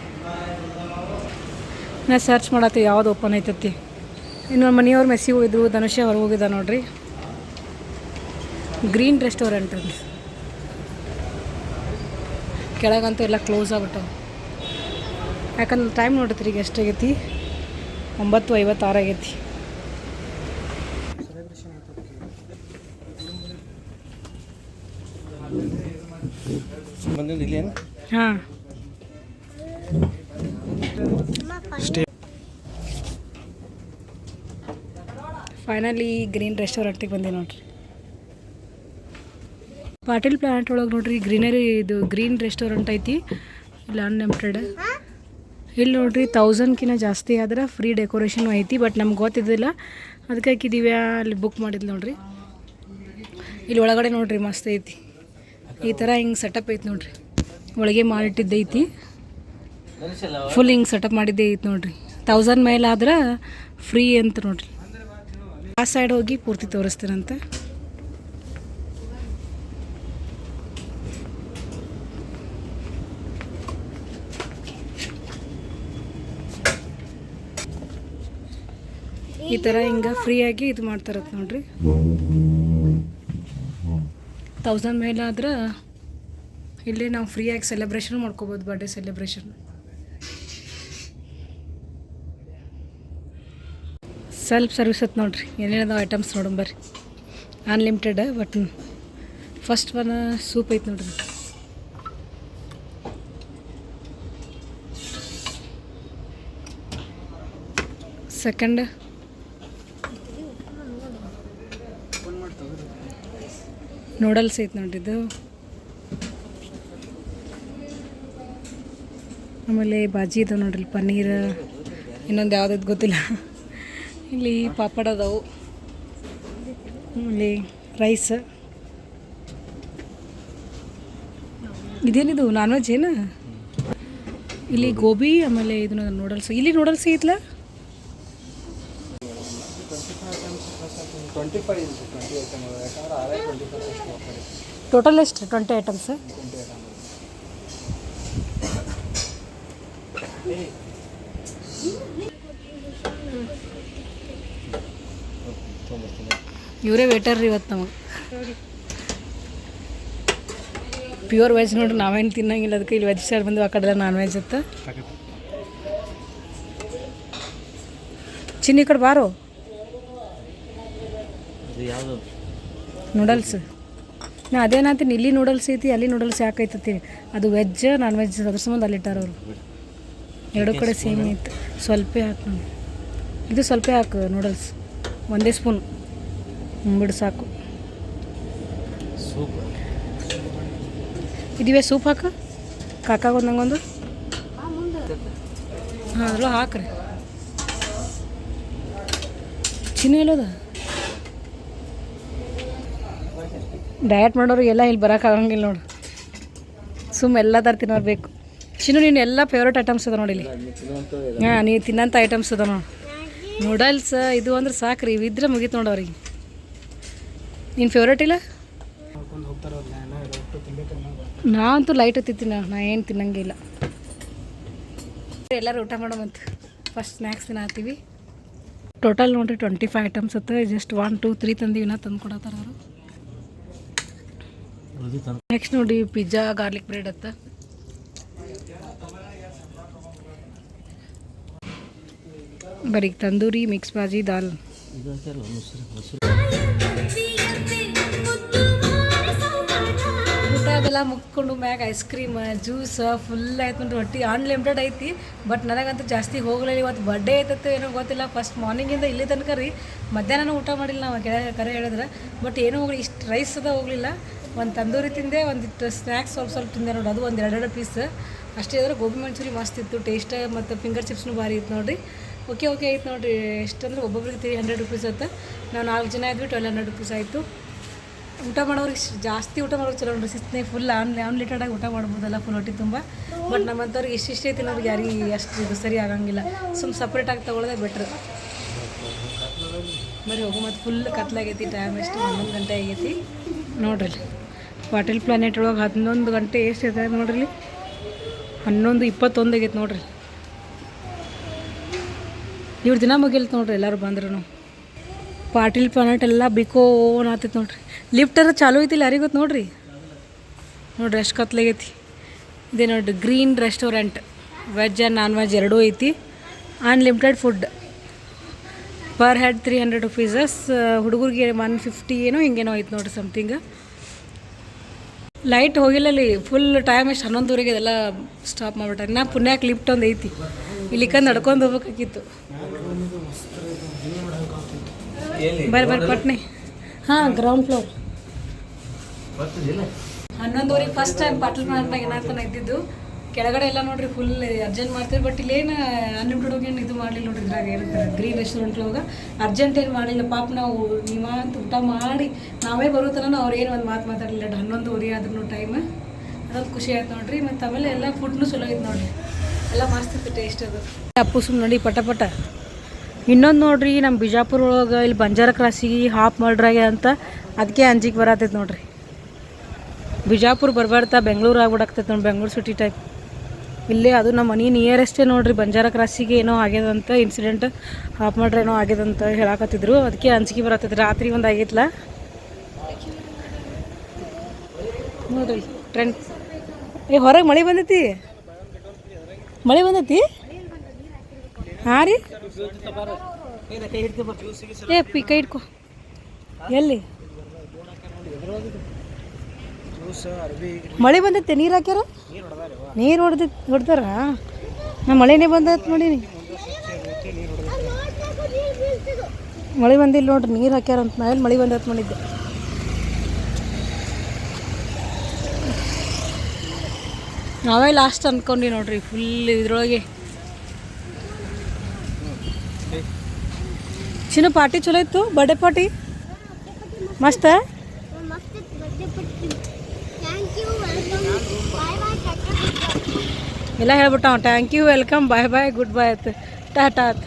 ನಾ ಸರ್ಚ್ ಮಾಡತ್ತೀವಿ ಯಾವ್ದು ಓಪನ್ ಐತತಿ. ಇನ್ನೊಂದು ಮನೆಯವ್ರು ಮೆಸ್ಸಿಗೆ ಹೋಗಿದ್ರು, ಧನುಷ್ಯ ಹೊರಗೆ ಹೋಗಿದ್ದ ನೋಡ್ರಿ. ಗ್ರೀನ್ ರೆಸ್ಟೋರೆಂಟ್ ಅಂತ. ಕೆಳಗಂತೂ ಎಲ್ಲ ಕ್ಲೋಸ್ ಆಗ್ಬಿಟ್ಟವು. ಯಾಕಂದ್ರೆ ಟೈಮ್ ನೋಡ್ರಿ ಈಗ ಎಷ್ಟಾಗೈತಿ, 9:56 ಆಗೈತಿ. ಹಾಂ, ಫೈನಲಿ ಗ್ರೀನ್ ರೆಸ್ಟೋರೆಂಟಿಗೆ ಬಂದೆ ನೋಡ್ರಿ. ಪಾಟೀಲ್ ಪ್ಲಾನೆಟ್ ಒಳಗೆ ನೋಡ್ರಿ ಗ್ರೀನರಿ, ಇದು ಗ್ರೀನ್ ರೆಸ್ಟೋರೆಂಟ್ ಐತಿ. ಇಲ್ಲಿ ಅನ್ಲಿಮಿಟೆಡ್. ಇಲ್ಲಿ ನೋಡ್ರಿ 1000ಕಿಂತ ಜಾಸ್ತಿ ಆದ್ರೆ ಫ್ರೀ ಡೆಕೋರೇಷನ್ ಐತಿ. ಬಟ್ ನಮ್ಗೆ ಗೊತ್ತಿದ್ದಿಲ್ಲ, ಅದಕ್ಕೆ ಹಾಕಿದ್ದೀವಿ. ಅಲ್ಲಿ ಬುಕ್ ಮಾಡಿದ್ವಿ ನೋಡ್ರಿ. ಇಲ್ಲಿ ಒಳಗಡೆ ನೋಡ್ರಿ ಮಸ್ತ್ ಐತಿ. ಈ ಥರ ಹಿಂಗೆ ಸೆಟಪ್ ಐತಿ ನೋಡ್ರಿ. ಒಳಗೆ ಮಾಡಿಟ್ಟಿದ್ದೈತಿ. ಫುಲ್ ಹಿಂಗೆ ಸೆಟಪ್ ಮಾಡಿದ್ದೇ ಐತಿ ನೋಡ್ರಿ. 1000 ಮೇಲೆ ಆದ್ರೆ ಫ್ರೀ ಅಂತ ನೋಡ್ರಿ. ಆ ಸೈಡ್ ಹೋಗಿ ಪೂರ್ತಿ ತೋರಿಸ್ತೀರಂತೆ. ಈ ಥರ ಹಿಂಗೆ ಫ್ರೀಯಾಗಿ ಇದು ಮಾಡ್ತಾರತ್ತೆ ನೋಡ್ರಿ. 1000 ಮೇಲೆ ಆದ್ರೆ ಇಲ್ಲಿ ನಾವು ಫ್ರೀಯಾಗಿ ಸೆಲೆಬ್ರೇಷನ್ ಮಾಡ್ಕೋಬೋದು, ಬರ್ಡೇ ಸೆಲೆಬ್ರೇಷನ್. ಸೆಲ್ಫ್ ಸರ್ವಿಸ್ ಐತೆ ನೋಡ್ರಿ. ಏನೇನದ ಐಟಮ್ಸ್ ನೋಡೋಣ ಬರ್ರಿ. Unlimited. But first one soup ಐತೆ ನೋಡ್ರಿ. ಸೆಕೆಂಡ್ ನೂಡಲ್ಸ್ ಐತೆ ನೋಡ್ರಿ ಇದು. ಆಮೇಲೆ ಬಾಜಿ ಇದಾವೆ ನೋಡ್ರಿ, ಪನ್ನೀರ್, ಇನ್ನೊಂದು ಯಾವುದೈತೆ ಗೊತ್ತಿಲ್ಲ. ಇಲ್ಲಿ ಪಾಪಡ್ ಅದಾವು. ಇಲ್ಲಿ ರೈಸ್. ಇದೇನಿದು ನಾನ್ ವೆಜ್ ಏನು? ಇಲ್ಲಿ ಗೋಬಿ, ಆಮೇಲೆ ಇದನ್ನ ನೂಡಲ್ಸ್. ಇಲ್ಲಿ ನೂಡಲ್ಸ್ ಐತ್ಲ. 25 ಟೋಟಲ್ ಎಷ್ಟು? 20 ಐಟಮ್ಸ್. ಇವರೇ ವೇಟರ್ ರೀ ಇವತ್ತು ನಮಗೆ. ಪ್ಯೂರ್ ವೆಜ್ ನೋಡ್ರಿ, ನಾವೇನು ತಿನ್ನಂಗಿಲ್ಲ. ಅದಕ್ಕೆ ಇಲ್ಲಿ ವೆಜ್ ಸೈಡ್ ಬಂದು ಆ ಕಡೆ ನಾನ್ ವೆಜ್ ಅಂತ. ಚಿನ್ನಿ ಕಡೆ ಬಾರೋ. ನೂಡಲ್ಸ್ ನಾ ಅದೇನಂತೀನಿ, ಇಲ್ಲಿ ನೂಡಲ್ಸ್ ಐತಿ, ಅಲ್ಲಿ ನೂಡಲ್ಸ್ ಯಾಕೆ ಐತತಿ? ಅದು ವೆಜ್ ನಾನ್ ವೆಜ್ ಅದ್ರ ಸಂಬಂಧ ಅಲ್ಲಿಟ್ಟಾರ ಅವರು. ಎರಡು ಕಡೆ ಸೇಮ್ ಐತೆ. ಸ್ವಲ್ಪ ಹಾಕು ನೋಡಿ, ಇದು ಸ್ವಲ್ಪ ಹಾಕು ನೂಡಲ್ಸ್, ಒಂದೇ ಸ್ಪೂನ್ ಬಿಡು ಸಾಕು. ಇದಿವೆ ಸೂಪ್ ಹಾಕು ಕಾಕಾಗೊಂದು ನಂಗೊಂದು. ಹಾಂ ಅದ್ರೊಳಗೆ ಹಾಕ್ರಿ. ಚಿನ್ನ ಎಲ್ಲೋದ? ಡಯಟ್ ಮಾಡೋರು ಎಲ್ಲ ಇಲ್ಲಿ ಬರೋಕ್ಕಾಗಂಗಿಲ್ಲ ನೋಡು. ಎಲ್ಲ ಥರ ತಿನ್ನೋರು ಬೇಕು. ಚಿನ್ನು ನೀನು ಎಲ್ಲ ಫೇವ್ರೇಟ್ ಐಟಮ್ಸ್ ಅದ ನೋಡಿ ಇಲ್ಲಿ. ಹಾಂ, ನೀವು ತಿನ್ನೋಂಥ ಐಟಮ್ಸ್ ಅದ ನೋಡಿ. ನೂಡಲ್ಸ್ ಇದು ಅಂದ್ರೆ ಸಾಕ್ರಿ, ಇವಿದ್ರೆ ಮುಗೀತು ನೋಡಿ ಅವ್ರಿಗೆ. ನಿನ್ನ ಫೇವ್ರೇಟ್ ಇಲ್ಲ? ನಾ ಅಂತೂ ಲೈಟ್ ತಿಂತೀನಿ, ನಾ ಏನು ತಿನ್ನಂಗಿಲ್ಲ. ಎಲ್ಲರೂ ಊಟ ಮಾಡೋಮಂತ ಫಸ್ಟ್ ಸ್ನ್ಯಾಕ್ಸ್ ತಿನ್ನತ್ತೀವಿ. ಟೋಟಲ್ ನೋಡಿರಿ 25 ಐಟಮ್ಸ್ ಅತ್ತ. ಜಸ್ಟ್ 1 2 3 ತಂದೀವಿ, ನಾ ತಂದು ಕೊಡತ್ತಾರ ಅವರು. ನೆಕ್ಸ್ಟ್ ನೋಡಿ ಪಿಜ್ಜಾ ಗಾರ್ಲಿಕ್ ಬ್ರೆಡ್ ಅತ್ತ. ಬರೀ ತಂದೂರಿ ಮಿಕ್ಸ್ ಭಾಜಿ ದಾಲ್. ಊಟ ಅದೆಲ್ಲ ಮುಗ್ಕೊಂಡು ಮ್ಯಾಗ ಐಸ್ ಕ್ರೀಮ್ ಜ್ಯೂಸ್ ಫುಲ್ ಆಯ್ತು ನೋಡ್ರಿ. ಹೊಟ್ಟೆ ಅನ್ಲಿಮಿಟೆಡ್ ಐತಿ. ಬಟ್ ನನಗಂತೂ ಜಾಸ್ತಿ ಹೋಗಲಿಲ್ಲ. ಇವತ್ತು ಬರ್ಡೇ ಐತತ್ತೆ ಏನೋ ಗೊತ್ತಿಲ್ಲ. ಫಸ್ಟ್ ಮಾರ್ನಿಂಗಿಂದ ಇಲ್ಲಿ ತನಕ ರೀ ಮಧ್ಯಾಹ್ನ ಊಟ ಮಾಡಿಲ್ಲ ನಾವು ಕರೆ ಹೇಳಿದ್ರೆ. ಬಟ್ ಏನೂ ಹೋಗಲಿ, ಇಷ್ಟು ರೈಸ್ ಅದ ಹೋಗಲಿಲ್ಲ. ಒಂದು ತಂದೂರಿ ತಿಂದೆ, ಒಂದಿಟ್ಟು ಸ್ನ್ಯಾಕ್ಸ್ ಸ್ವಲ್ಪ ತಿಂದೆ ನೋಡಿ. ಅದು ಒಂದು 2 ಪೀಸ್ ಅಷ್ಟೇ. ಇದ್ರೆ ಗೋಬಿ ಮಂಚೂರಿ ಮಸ್ತ್ ಇತ್ತು ಟೇಸ್ಟ್. ಮತ್ತು ಫಿಂಗರ್ ಚಿಪ್ಸ್ನು ಭಾರಿ ಇತ್ತು ನೋಡಿರಿ. ಓಕೆ ಐತೆ ನೋಡಿರಿ. ಎಷ್ಟಂದ್ರೆ ಒಬ್ಬೊಬ್ರಿಗೆ 300 ರುಪೀಸ್ ಆಯ್ತು. ನಾವು 4 ಜನ ಇದ್ವಿ, 1200 ರುಪೀಸ್ ಆಯಿತು. ಊಟ ಮಾಡೋರಿಗೆ ಜಾಸ್ತಿ ಊಟ ಮಾಡೋರು ಚಲೋ ನೋಡ್ರಿ. ಸಿಸ್ನೆ ಫುಲ್ ಅನ್ಲಿಮಿಟೆಡಾಗಿ ಊಟ ಮಾಡ್ಬೋದಲ್ಲ ಫುಲ್ ಹೊಟ್ಟೆ ತುಂಬ. ಬಟ್ ನಮ್ಮಂಥವ್ರಿಗೆ ಇಷ್ಟಿಷ್ಟೇ ಐತಿ ನೋಡ್ರಿ. ಯಾರಿಗೆ ಅಷ್ಟು ಇದು ಸರಿ ಆಗಂಗಿಲ್ಲ. ಸಪ್ರೇಟಾಗಿ ತೊಗೊಳ್ಳೋದೇ ಬೆಟ್ರ್. ಬರೀ ಹೋಗೋ ಮತ್ತು ಫುಲ್ ಕತ್ಲಾಗೈತಿ. ಟೈಮ್ ಎಷ್ಟು 11 ಗಂಟೆ ಆಗೈತಿ ನೋಡ್ರಿ. ವಾಟರ್ ಪ್ಲಾನೆಟ್ ಒಳಗೆ 11 ಗಂಟೆ ಎಷ್ಟು ಐತೆ ನೋಡ್ರಿ. 11:21 ಆಗೈತೆ ನೋಡ್ರಿ. ಇವ್ರ ದಿನ ಮುಗಿಲ್ತು ನೋಡ್ರಿ. ಎಲ್ಲರೂ ಬಂದ್ರು ಪಾಟೀಲ್ ಪ್ಲಾನೆಟ್ ಎಲ್ಲ ಬಿಕೋನ್ ಆತೈತೆ ನೋಡ್ರಿ. ಲಿಫ್ಟರ ಚಾಲು ಐತಿಲ್ಲ ಯಾರಿಗೆ ಗೊತ್ತು ನೋಡ್ರಿ. ಎಷ್ಟು ಕತ್ಲಾಗೈತಿ. ಇದೇ ನೋಡ್ರಿ green restaurant. Veg and non veg ಎರಡೂ ಐತಿ. Unlimited food. Per head 300 ರುಪೀಸಸ್. ಹುಡುಗರಿಗೆ 150 ಏನೋ ಹಿಂಗೇನೋ ಐತೆ ನೋಡ್ರಿ ಸಮಥಿಂಗ್. ಲೈಟ್ ಹೋಗಿಲ್ಲ ಅಲ್ಲಿ. ಫುಲ್ ಟೈಮ್ ಎಷ್ಟು 11:00 ಇದೆಲ್ಲ ಸ್ಟಾಪ್ ಮಾಡ್ಬಿಟ್ಟಾರೆ. ನಾ ಪುಣ್ಯಕ್ಕೆ ಲಿಫ್ಟ್ ಒಂದು ಐತಿ. ಇಲ್ಲಿಕಂದು ನಡ್ಕೊಂಡು ಹೋಗ್ಬೇಕಾಗಿತ್ತು. ಬರ್ರಿ ಪಟ್ನೆ. ಹಾಂ, ground floor. 11:00 first time Patil ಪ್ಲಾನೆಟ್ನಾಗ ಏನಾಗ್ತಾನೆ ಇದ್ದಿದ್ದು. ಕೆಳಗಡೆ ಎಲ್ಲ ನೋಡ್ರಿ ಫುಲ್ ಅರ್ಜೆಂಟ್ ಮಾಡ್ತೀವಿ. ಬಟ್ ಇಲ್ಲೇನು ಅನ್ಲಿಮಿಟೆಡ್ ಹೋಗಿ ಏನು ಇದು ಮಾಡಲಿಲ್ಲ ನೋಡ್ರಿ. ಇದ್ರಾಗ ಏನಂತಾರೆ ಗ್ರೀನ್ ರೆಸ್ಟೋರೆಂಟ್ ಒಳಗೆ ಅರ್ಜೆಂಟ್ ಏನು ಮಾಡಲಿಲ್ಲ. ಪಾಪ ನಾವು ಅಂತ ಊಟ ಮಾಡಿ ನಾವೇ ಬರುತ್ತಾನ ಅವ್ರು ಏನು ಒಂದು ಮಾತಾಡಲಿಲ್ಲ. 11:30 ಆದ್ರೂ ಟೈಮ್. ಅದೊಂದು ಖುಷಿ ಆಯ್ತು ನೋಡ್ರಿ. ಮತ್ತು ಆಮೇಲೆ ಎಲ್ಲ ಫುಡ್ನು ಚಲೋ ಐತೆ ನೋಡ್ರಿ. ಎಲ್ಲ ಮಸ್ತ್ ಇತ್ತು ಟೇಸ್ಟ್. ಅದು ಅಪ್ಪು ಸುಮ್ಮನೆ ನೋಡಿ ಪಟ. ಇನ್ನೊಂದು ನೋಡ್ರಿ, ನಮ್ಮ ಬಿಜಾಪುರ ಒಳಗೆ ಇಲ್ಲಿ ಬಂಜಾರ ಕ್ರಾಸಿಗೆ ಹಾಫ್ ಮರ್ಡ್ರಾಗೆ ಅಂತ ಅದಕ್ಕೆ ಅಂಜಿಕೆ ಬರತ್ತೈತೆ ನೋಡ್ರಿ. ಬಿಜಾಪುರ ಬರ್ಬಾರ್ತಾ ಬೆಂಗಳೂರು ಆಗ್ಬಿಡಾಕ್ತೈತೆ ನೋಡಿ. ಬೆಂಗಳೂರು ಸಿಟಿ ಟೈಪ್ ಇಲ್ಲೇ. ಅದು ನಮ್ಮ ಮನೆ ನಿಯರೆಸ್ಟೇ ನೋಡ್ರಿ. ಬಂಜಾರ ಕ್ರಾಸಿಗೆ ಏನೋ ಆಗ್ಯದಂತ ಇನ್ಸಿಡೆಂಟ್. ಹಾಫ್ ಮರ್ಡ್ರ್ ಏನೋ ಆಗ್ಯದಂತ ಹೇಳಾಕತ್ತಿದ್ರು. ಅದಕ್ಕೆ ಅಂಜಿಕೆ ಬರತ್ತೈತೆ. ರಾತ್ರಿ ಒಂದು ಆಗೈತ್ಲ ನೋಡ್ರಿ. ಟ್ರೆಂಡ್ ಹೊರಗೆ ಮಳೆ ಬಂದೈತಿ. ಹಾಂ ರೀ. ಕೈ ಹಿಡ್ಕೊ. ಎಲ್ಲಿ ಮಳೆ ಬಂದೈತೆ? ನೀರು ಹಾಕ್ಯಾರ? ನೀರು ಹೊಡ್ದಾರ? ನಾ ಮಳೆನೇ ಬಂದೈತೆ ನೋಡೀನಿ. ಮಳೆ ಬಂದಿಲ್ಲ ನೋಡ್ರಿ. ನೀರು ಹಾಕ್ಯಾರ ಅಂತ. ನಾ ಎಲ್ಲಿ ಮಳೆ ಬಂದೈತೆ ಮಾಡಿದ್ದೆ. ನಾವೇ ಲಾಸ್ಟ್ ಅಂದ್ಕೊಂಡ್ವಿ ನೋಡ್ರಿ. ಫುಲ್ ಇದ್ರೊಳಗೆ ಚಿನ್ನು ಪಾರ್ಟಿ ಚಲೋ ಇತ್ತು. ಬರ್ಡೇ ಪಾರ್ಟಿ ಮಸ್ತ. ಎಲ್ಲ ಹೇಳ್ಬಿಟ್ಟ. Thank you, welcome, bye good bye ಆಯ್ತು, ಟಾಟಾ ಆಯ್ತು.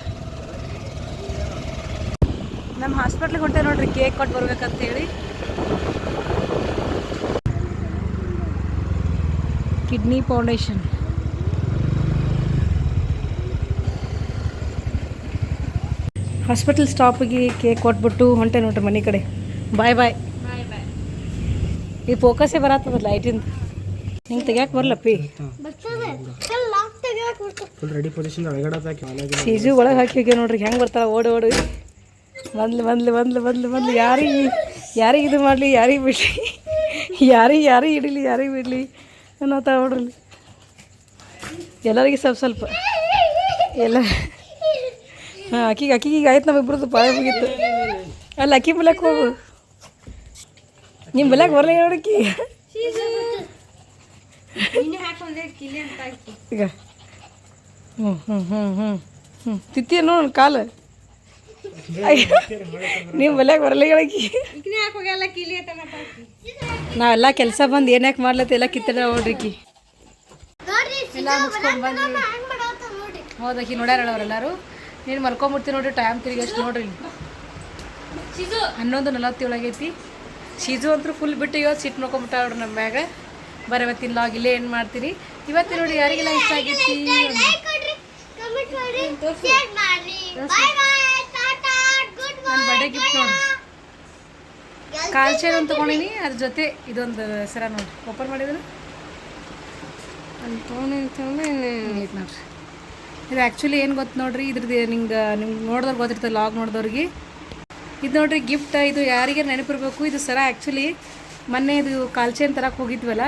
ನಮ್ಮ ಹಾಸ್ಪಿಟ್ಲಿಗೆ ಹೊಂಟೆ ನೋಡ್ರಿ. ಕೇಕ್ ಕೊಟ್ಟು ಬರ್ಬೇಕಂತೇಳಿ. Kidney foundation. ಹಾಸ್ಪಿಟಲ್ ಸ್ಟಾಪಿಗೆ ಕೇಕ್ ಕೊಟ್ಬಿಟ್ಟು ಹೊಂಟೆ ನೋಡ್ರಿ ಮನೆ ಕಡೆ. ಬಾಯ್. ಈ ಫೋಕಸ್ಸೇ ಬರತ್ತದ ಲೈಟಿಂದ. ಹಿಂಗೆ ತೆಗ್ಯಾಕೆ ಬರಲಪ್ಪಿ. ಸೀಜು ಒಳಗೆ ಹಾಕಿ ಹೋಗ್ಯ ನೋಡ್ರಿ. ಹೆಂಗೆ ಬರ್ತಾಳೆ ಓಡಿ. ಬಂದ್ಲು. ಯಾರಿಗೆ ಇದು ಮಾಡಲಿ, ಯಾರಿಗೆ ಬಿಡಲಿ, ಯಾರಿಗೆ ಹಿಡೀಲಿ, ಯಾರಿಗೆ ಬಿಡಲಿ ಅನ್ನೋತ ನೋಡ್ರಿ. ಎಲ್ಲರಿಗೆ ಸ್ವಲ್ಪ ಎಲ್ಲ. ಹಾಂ, ಅಕ್ಕಿಗೆ ಈಗ ಆಯ್ತು. ನಮ್ಮಿಬ್ರದ್ದು ಪಾಯ ಮುಗೀತು. ಅಲ್ಲಿ ಅಕ್ಕಿ ಬಲ್ಯಾಕೆ ಹೋಗು. ನಿಮ್ಮ ಬಲ್ಯಾಕೆ ಬರಲ್ಲ ನೋಡಕ್ಕಿ. ಈಗ ತಿತ್ತಿ ನೋಡು ಕಾಲು. ನಿಮ್ಮ ಬಲ್ಯಾಕೆ ಬರಲ್ಲ ಹೇಳಕ್ಕಿ. ನಾವೆಲ್ಲ ಕೆಲಸ ಬಂದು ಏನ್ಯಾಕೆ ಮಾಡ್ಲತ್ತ ಎಲ್ಲ ಕಿತ್ತಡ ನೋಡ್ರಿಕಿ. ಎಲ್ಲ ಮುಗಿಸ್ಕೊಂಡು ಬಂದು ಹೌದಕ್ಕಿ ನೋಡ್ಯಾರ ಅವರೆಲ್ಲರೂ. ನೀನು ಮಲ್ಕೊಂಬಿಡ್ತೀವಿ ನೋಡ್ರಿ. ಟೈಮ್ ತಿರುಗಿ ಅಷ್ಟು ನೋಡ್ರಿ. 11:47 ಆಗೈತಿ. ಶೀಜು ಅಂತೂ ಫುಲ್ ಬಿಟ್ಟು ಇವತ್ತು ಸಿಟ್ಟು ನೋಡ್ಕೊಂಬಿಟ್ಟ ನೋಡ್ರಿ ನಮ್ಮ ಮ್ಯಾಗ. ಇವತ್ತಿನ ಲಾಗ್ ಇಲ್ಲೇ ಏನು ಮಾಡ್ತೀರಿ ಇವತ್ತು ನೋಡಿ. ಯಾರಿಗೆಲ್ಲ ಇಷ್ಟ ಆಗೈತಿ ನನ್ನ ಬರ್ಡೇ ಗಿಫ್ಟ್ ನೋಡಿ. ಕಾಲ್ ಚೇರ್ ಅಂತ ತೊಗೊಂಡಿನಿ. ಅದ್ರ ಜೊತೆ ಇದೊಂದು ಹೆಸರ ನೋಡಿ. ಓಪನ್ ಮಾಡಿದ್ರೆ ನೋಡ್ರಿ. ಇದು ಆ್ಯಕ್ಚುಲಿ ಏನು ಗೊತ್ತು ನೋಡ್ರಿ, ಇದ್ರದ್ದು ನಿಮ್ಗೆ ನೋಡಿದವ್ರು ಗೊತ್ತಿರ್ತದೆ, ಲಾಗ್ ನೋಡಿದವ್ರಿಗೆ. ಇದು ನೋಡ್ರಿ ಗಿಫ್ಟ್, ಇದು ಯಾರಿಗೆ ನೆನಪಿರ್ಬೇಕು. ಇದು ಸರ ಆ್ಯಕ್ಚುಲಿ ಮೊನ್ನೆ ಇದು ಕಾಲ್ಚೇನ್ ತರಕ್ಕೆ ಹೋಗಿದ್ವಲ್ಲ,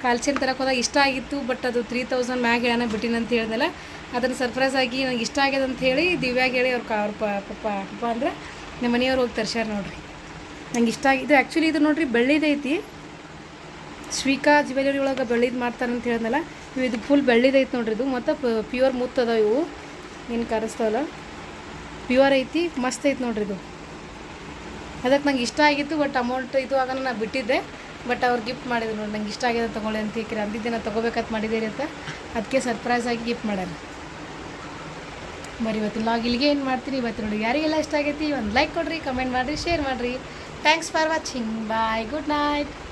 ಕಾಲ್ಚೇನ್ ತರಕ್ಕೆ ಹೋದಾಗ ಇಷ್ಟ ಆಗಿತ್ತು. ಬಟ್ ಅದು 3000 ಮ್ಯಾಗ ಹೇಳೋಣ ಬಿಟ್ಟಿನಂತ ಹೇಳ್ದಲ್ಲ, ಅದನ್ನು ಸರ್ಪ್ರೈಸ್ ಆಗಿ ನನಗೆ ಇಷ್ಟ ಆಗ್ಯದ ಅಂತ ಹೇಳಿ ದಿವ್ಯಾಗ ಹೇಳಿ ಅವ್ರ ಪಪ್ಪ ಅಂದ್ರೆ ನಮ್ಮ ಮನೆಯವ್ರು ಹೋಗಿ ತರ್ಸ್ಯಾರ ನೋಡ್ರಿ. ನಂಗೆ ಇಷ್ಟ ಆಗಿದ್ದು ಆ್ಯಕ್ಚುಲಿ ಇದು ನೋಡ್ರಿ ಬೆಳ್ಳಿದೈತಿ. ಶ್ರೀಕಾ ಜ್ಯುವೆಲರಿ ಒಳಗೆ ಬೆಳ್ಳಿದು ಮಾಡ್ತಾರಂತ ಹೇಳಿದ್ನಲ್ಲ, ಇದು ಫುಲ್ ಬೆಳ್ಳಿದೈತಿ ನೋಡ್ರಿ. ಇದು ಮತ್ತು ಪ್ಯೂರ್ ಮುತ್ತದ ಇವು ಏನು ಕಾಣಿಸ್ತಾವಲ್ಲ, ಪ್ಯೂರ್ ಐತಿ, ಮಸ್ತ್ ಐತಿ ನೋಡ್ರಿ ಇದು. ಅದಕ್ಕೆ ನಂಗೆ ಇಷ್ಟ ಆಗಿತ್ತು. ಬಟ್ ಅಮೌಂಟ್ ಇದು ಆಗ ನಾನು ಬಿಟ್ಟಿದ್ದೆ. ಬಟ್ ಅವ್ರು ಗಿಫ್ಟ್ ಮಾಡಿದ್ರು ನೋಡಿ, ನಂಗೆ ಇಷ್ಟ ಆಗಿದೆ ತೊಗೊಳ್ಳಿ ಅಂತ ಹೇಳಿ ಅಂದಿದ್ದೆ. ನಾನು ತೊಗೋಬೇಕಂತ ಮಾಡಿದ್ದೀರಿ ಅಂತ, ಅದಕ್ಕೆ ಸರ್ಪ್ರೈಸ್ ಆಗಿ ಗಿಫ್ಟ್ ಮಾಡ್ಯಾರ. ಬರೀ ಇವತ್ತಿನ ಲಾಗ್ ಇಲ್ಲಿಗೆ ಏನು ಮಾಡ್ತೀನಿ ಇವತ್ತು ನೋಡಿ. ಯಾರಿಗೆಲ್ಲ ಇಷ್ಟ ಆಗೈತಿ ಒಂದು ಲೈಕ್ ಕೊಡಿರಿ, ಕಮೆಂಟ್ ಮಾಡಿರಿ, ಶೇರ್ ಮಾಡಿರಿ. Thanks for watching. Bye, good night.